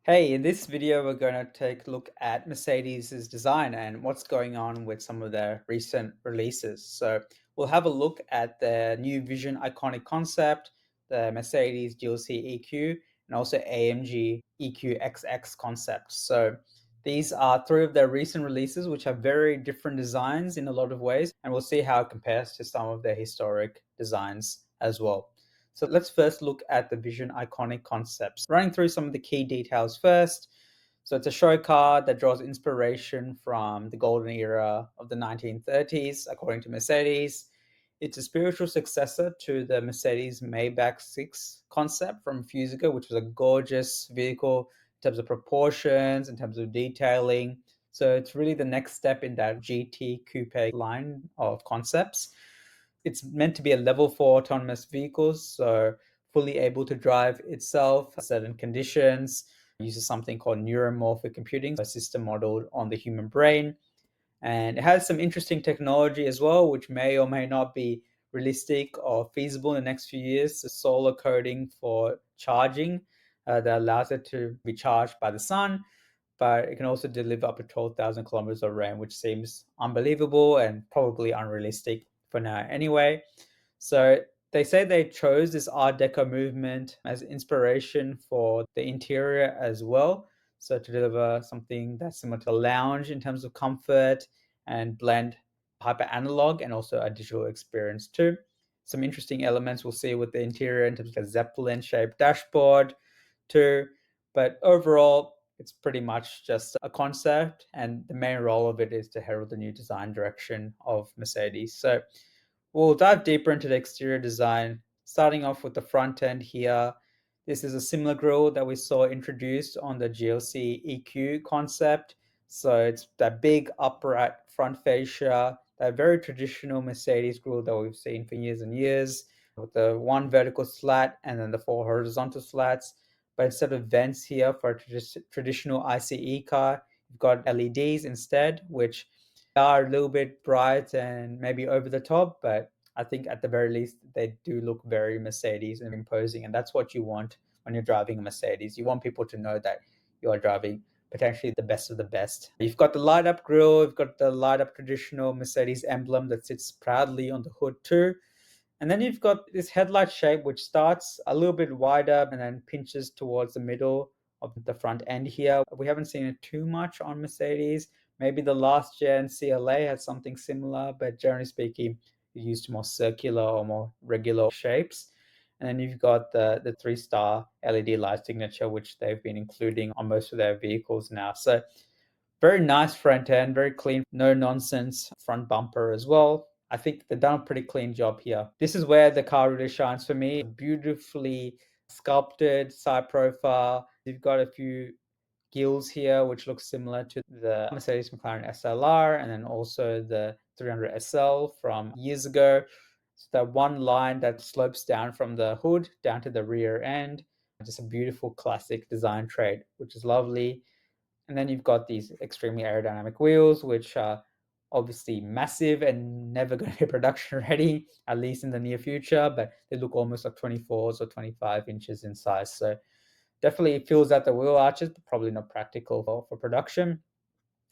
Hey, in this video, we're going to take a look at Mercedes's design and what's going on with some of their recent releases. So we'll have a look at the new Vision iconic concept, the Mercedes GLC EQ, and also AMG EQ XX concept. So these are three of their recent releases, which have very different designs in a lot of ways, and we'll see how it compares to some of their historic designs as well. So let's first look at the Vision iconic concepts. Running through some of the key details first. So it's a show car that draws inspiration from the golden era of the 1930s, according to Mercedes. It's a spiritual successor to the Mercedes Maybach 6 concept from a few years ago, which was a gorgeous vehicle in terms of proportions, in terms of detailing. So it's really the next step in that GT coupe line of concepts. It's meant to be a level 4 autonomous vehicle, so fully able to drive itself in certain conditions. It uses something called neuromorphic computing, a system modeled on the human brain. And it has some interesting technology as well, which may or may not be realistic or feasible in the next few years. The solar coding for charging that allows it to be charged by the sun, but it can also deliver up to 12,000 kilometers of range, which seems unbelievable and probably unrealistic for now anyway. So they say they chose this Art Deco movement as inspiration for the interior as well. So to deliver something that's similar to a lounge in terms of comfort and blend hyper analog and also a digital experience too. Some interesting elements we'll see with the interior in terms of a Zeppelin shaped dashboard too. But overall, it's pretty much just a concept, and the main role of it is to herald the new design direction of Mercedes. So we'll dive deeper into the exterior design, starting off with the front end here. This is a similar grille that we saw introduced on the GLC EQ concept. So it's that big upright front fascia, that very traditional Mercedes grille that we've seen for years and years, with the one vertical slat and then the four horizontal slats. But instead of vents here for a traditional ICE car, you've got LEDs instead, which are a little bit bright and maybe over the top, but I think at the very least they do look very Mercedes and imposing, and that's what you want when you're driving a Mercedes. You want people to know that you are driving potentially the best of the best. You've got the light up grille, you've got the light up traditional Mercedes emblem that sits proudly on the hood too. And then you've got this headlight shape, which starts a little bit wider and then pinches towards the middle of the front end here. We haven't seen it too much on Mercedes. Maybe the last gen CLA had something similar, but generally speaking, you used more circular or more regular shapes. And then you've got the three-star LED light signature, which they've been including on most of their vehicles now. So very nice front end, very clean, no nonsense front bumper as well. I think they've done a pretty clean job here. This is where the car really shines for me. Beautifully sculpted side profile. You've got a few gills here, which looks similar to the Mercedes McLaren SLR and then also the 300 SL from years ago. It's that one line that slopes down from the hood down to the rear end. Just a beautiful classic design trait, which is lovely. And then you've got these extremely aerodynamic wheels, which are obviously massive and never going to be production ready, at least in the near future, but they look almost like 24s or 25 inches in size. So definitely fills out the wheel arches, but probably not practical for production.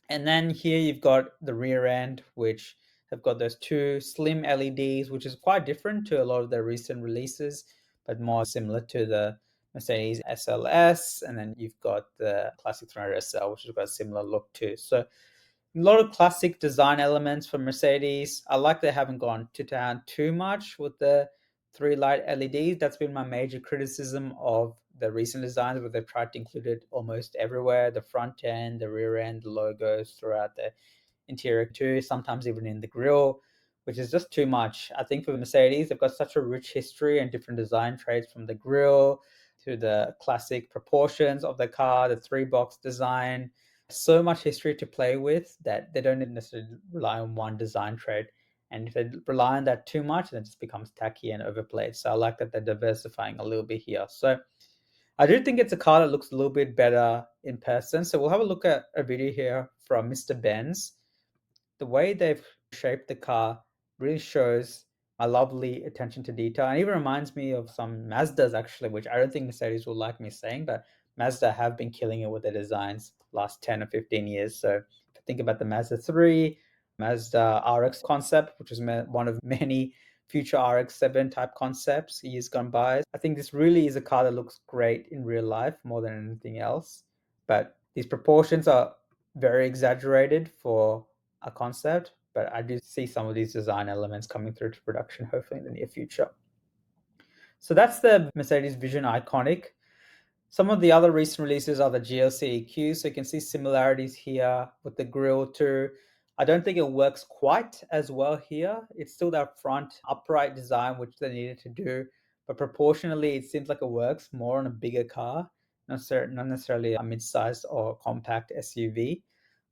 And then here you've got the rear end, which have got those two slim LEDs, which is quite different to a lot of their recent releases, but more similar to the Mercedes SLS. And then you've got the classic 300 SL, which has got a similar look too. So a lot of classic design elements from Mercedes. I like they haven't gone to town too much with the three light LEDs. That's been my major criticism of the recent designs, where they've tried to include it almost everywhere, the front end, the rear end, the logos throughout the interior too, sometimes even in the grille, which is just too much. I think for Mercedes, they've got such a rich history and different design traits, from the grille to the classic proportions of the car, the three box design. So much history to play with that they don't necessarily rely on one design trait. And if they rely on that too much, then it just becomes tacky and overplayed. So I like that they're diversifying a little bit here. So I do think it's a car that looks a little bit better in person. So we'll have a look at a video here from Mr. Benz. The way they've shaped the car really shows a lovely attention to detail, and even reminds me of some Mazdas actually, which I don't think Mercedes will like me saying, but Mazda have been killing it with their designs last 10 or 15 years. So if you think about the Mazda 3, Mazda RX concept, which is one of many future RX-7 type concepts years gone by. I think this really is a car that looks great in real life more than anything else. But these proportions are very exaggerated for a concept, but I do see some of these design elements coming through to production, hopefully in the near future. So that's the Mercedes Vision Iconic. Some of the other recent releases are the GLC EQ, so you can see similarities here with the grille too. I don't think it works quite as well here. It's still that front upright design which they needed to do, but proportionally it seems like it works more on a bigger car, not necessarily a mid-sized or compact SUV.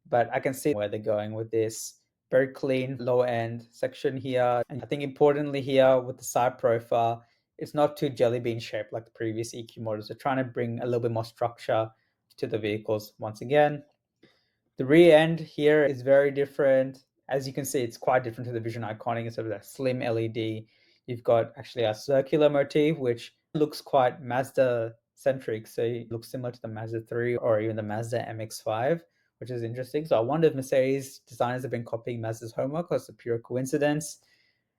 But I can see where they're going with this. Very clean low end section here. And I think importantly here with the side profile, it's not too jelly bean shaped like the previous EQ models. They're trying to bring a little bit more structure to the vehicles once again. The rear end here is very different. As you can see, it's quite different to the Vision Iconic instead of that slim LED. You've got actually a circular motif, which looks quite Mazda centric. So it looks similar to the Mazda 3 or even the Mazda MX-5, which is interesting. So I wonder if Mercedes designers have been copying Mazda's homework or it's a pure coincidence.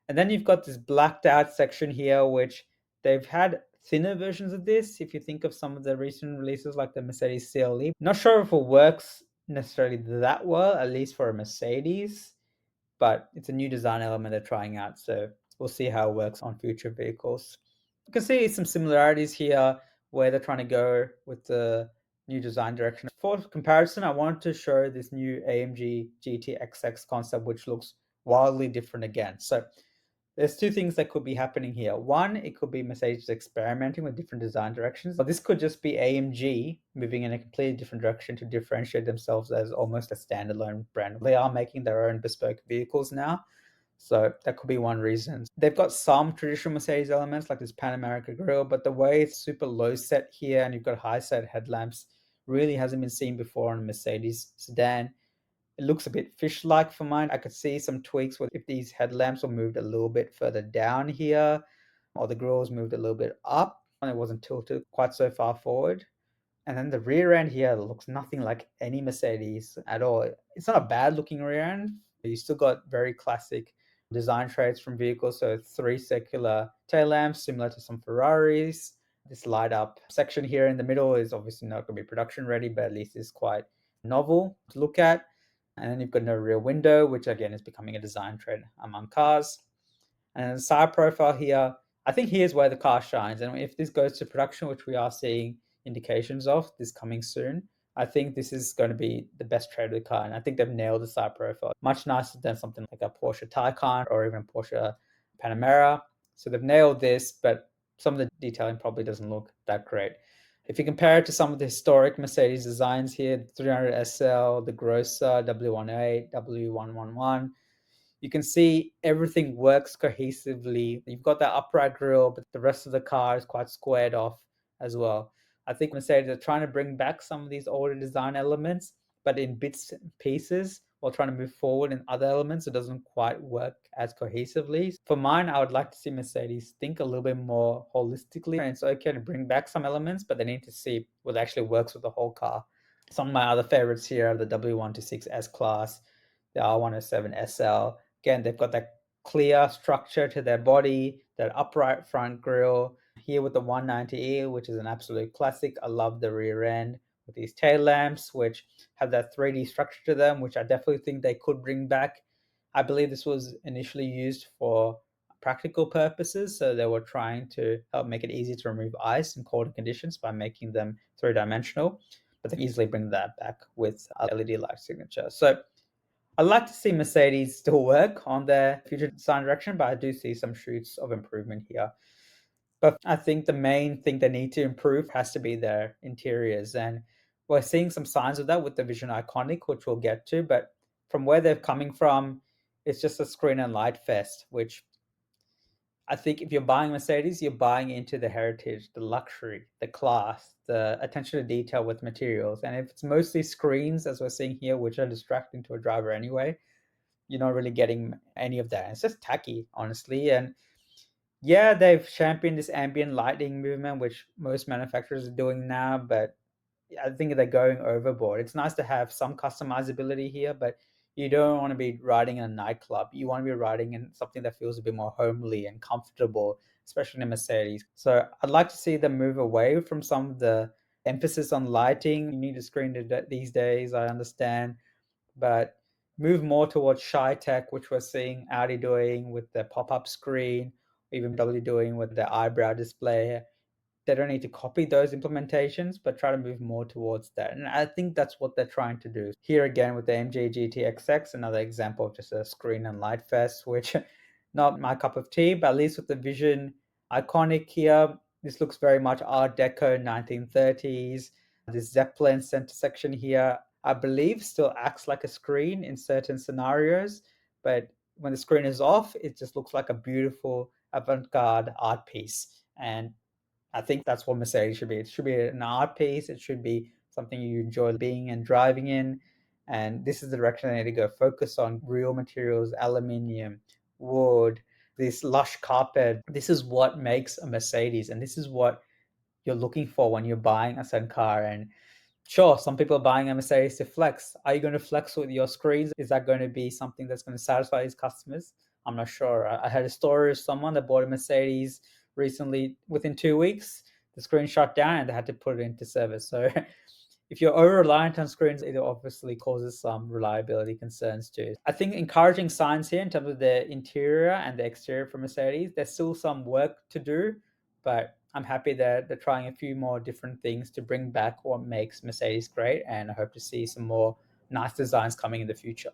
And then you've got this blacked out section here, which they've had thinner versions of this. If you think of some of the recent releases like the Mercedes CLE, not sure if it works necessarily that well, at least for a Mercedes, but it's a new design element they're trying out. So we'll see how it works on future vehicles. You can see some similarities here where they're trying to go with the new design direction. For comparison, I wanted to show this new AMG GT XX concept, which looks wildly different again. So there's two things that could be happening here. One, it could be Mercedes experimenting with different design directions, but this could just be AMG moving in a completely different direction to differentiate themselves as almost a standalone brand. They are making their own bespoke vehicles now, so that could be one reason. They've got some traditional Mercedes elements like this Pan America grille, but the way it's super low set here and you've got high set headlamps really hasn't been seen before on a Mercedes sedan. It looks a bit fish-like for mine. I could see some tweaks with if these headlamps were moved a little bit further down here, or the grille was moved a little bit up, and it wasn't tilted quite so far forward. And then the rear end here looks nothing like any Mercedes at all. It's not a bad looking rear end. You still got very classic design traits from vehicles. So 3 circular tail lamps, similar to some Ferraris. This light up section here in the middle is obviously not going to be production ready, but at least it's quite novel to look at. And then you've got no rear window, which again is becoming a design trend among cars. And the side profile here, I think here's where the car shines. And if this goes to production, which we are seeing indications of this coming soon, I think this is going to be the best trade of the car. And I think they've nailed the side profile. Much nicer than something like a Porsche Taycan or even a Porsche Panamera. So they've nailed this, but some of the detailing probably doesn't look that great. If you compare it to some of the historic Mercedes designs here, the 300 SL, the Grosser, W18, W111, you can see everything works cohesively. You've got that upright grille, but the rest of the car is quite squared off as well. I think Mercedes are trying to bring back some of these older design elements, but in bits and pieces while trying to move forward in other elements. It doesn't quite work as cohesively. For mine, I would like to see Mercedes think a little bit more holistically. And it's okay to bring back some elements, but they need to see what actually works with the whole car. Some of my other favorites here are the W126 S-Class, the R107 SL. Again, they've got that clear structure to their body, that upright front grille. Here with the 190E, which is an absolute classic. I love the rear end with these tail lamps, which have that 3D structure to them, which I definitely think they could bring back. I believe this was initially used for practical purposes, so they were trying to help make it easy to remove ice in colder conditions by making them three-dimensional, but they can easily bring that back with LED light signature. So I'd like to see Mercedes still work on their future design direction, but I do see some shoots of improvement here. But I think the main thing they need to improve has to be their interiors. And we're seeing some signs of that with the Vision Iconic, which we'll get to. But from where they're coming from, it's just a screen and light fest, which I think if you're buying Mercedes, you're buying into the heritage, the luxury, the class, the attention to detail with materials. And if it's mostly screens, as we're seeing here, which are distracting to a driver anyway, you're not really getting any of that. It's just tacky, honestly. And yeah, they've championed this ambient lighting movement, which most manufacturers are doing now, but I think they're going overboard. It's nice to have some customizability here, but you don't want to be riding in a nightclub. You want to be riding in something that feels a bit more homely and comfortable, especially in a Mercedes. So I'd like to see them move away from some of the emphasis on lighting. You need a screen these days, I understand, but move more towards shy tech, which we're seeing Audi doing with their pop-up screen, even W doing with their eyebrow display. They don't need to copy those implementations, but try to move more towards that. And I think that's what they're trying to do. Here again with the AMG GT XX, another example of just a screen and light fest, which not my cup of tea, but at least with the Vision iconic here, this looks very much Art Deco 1930s. This Zeppelin center section here, I believe still acts like a screen in certain scenarios, but when the screen is off, it just looks like a beautiful avant-garde art piece. And I think that's what Mercedes should be. It should be an art piece. It should be something you enjoy being and driving in. And this is the direction they need to go. Focus on real materials, aluminium, wood, this lush carpet. This is what makes a Mercedes, and this is what you're looking for when you're buying a certain car. And sure, some people are buying a Mercedes to flex. Are you going to flex with your screens? Is that going to be something that's going to satisfy these customers? I'm not sure. I had a story of someone that bought a Mercedes recently. Within 2 weeks, the screen shut down and they had to put it into service. So if you're over reliant on screens, it obviously causes some reliability concerns too. I think encouraging signs here in terms of the interior and the exterior for Mercedes, there's still some work to do, but I'm happy that they're trying a few more different things to bring back what makes Mercedes great. And I hope to see some more nice designs coming in the future.